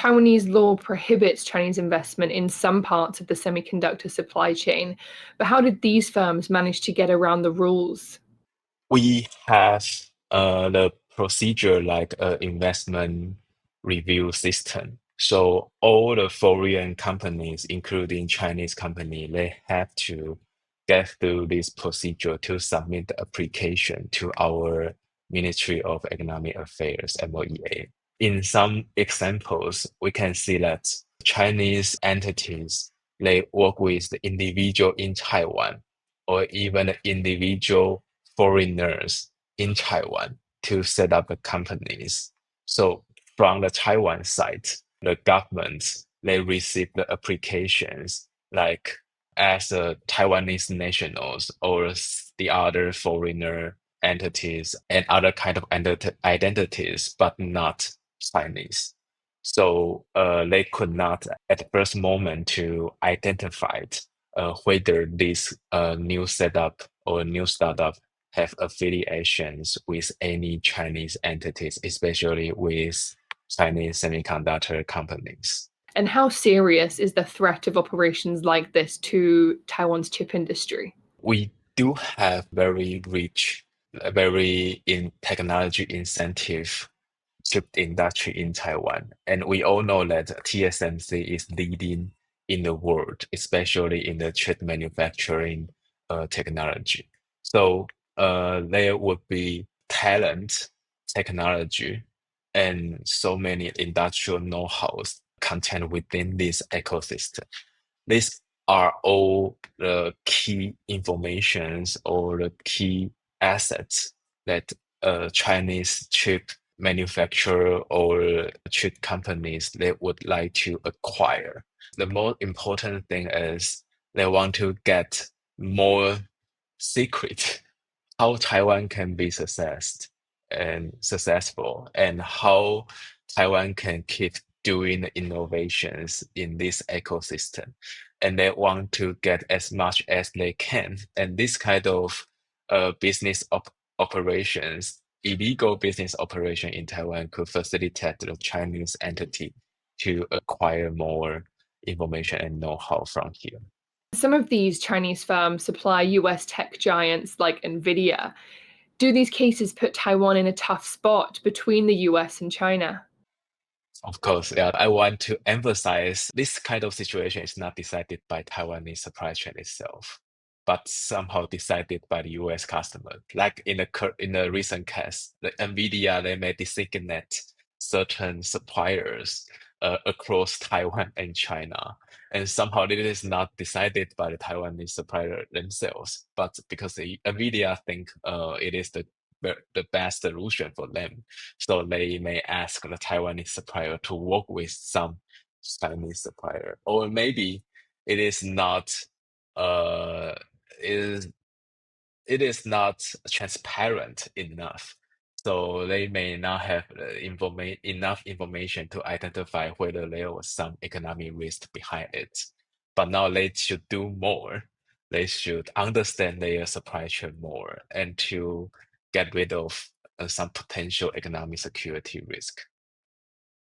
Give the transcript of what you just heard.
Taiwanese law prohibits Chinese investment in some parts of the semiconductor supply chain, but how did these firms manage to get around the rules? We have the procedure like an investment review system. So all the foreign companies, including Chinese company, they have to get through this procedure to submit the application to our Ministry of Economic Affairs, MOEA. In some examples, we can see that Chinese entities, they work with the individual in Taiwan or even the individual foreigners in Taiwan to set up the companies. So from the Taiwan side, the government, they receive the applications like as a Taiwanese nationals or the other foreigner entities and other kind of identities, but not Chinese. So they could not at the first moment to identify whether this new setup or new startup have affiliations with any Chinese entities, especially with Chinese semiconductor companies. And how serious is the threat of operations like this to Taiwan's chip industry? We do have very rich, very in technology incentive chip industry in Taiwan. And we all know that TSMC is leading in the world, especially in the chip manufacturing technology. So there would be talent, technology, and so many industrial know-hows contained within this ecosystem. These are all the key informations or the key assets that Chinese chip manufacturer or chip companies they would like to acquire. The most important thing is they want to get more secret how Taiwan can be successful and how Taiwan can keep doing innovations in this ecosystem. And they want to get as much as they can. And this kind of business operations, illegal business operation in Taiwan could facilitate the Chinese entity to acquire more information and know-how from here. Some of these Chinese firms supply US tech giants like Nvidia. Do these cases put Taiwan in a tough spot between the US and China? Of course, yeah, I want to emphasize this kind of situation is not decided by Taiwanese supply chain itself, but somehow decided by the US customer. Like in the recent case, the NVIDIA, they may designate certain suppliers across Taiwan and China. And somehow it is not decided by the Taiwanese supplier themselves, but because the NVIDIA think it is the best solution for them. So they may ask the Taiwanese supplier to work with some Chinese supplier, or maybe it is not uh is it is not transparent enough. So they may not have enough information to identify whether there was some economic risk behind it. But now they should do more. They should understand their supply chain more and to get rid of some potential economic security risk.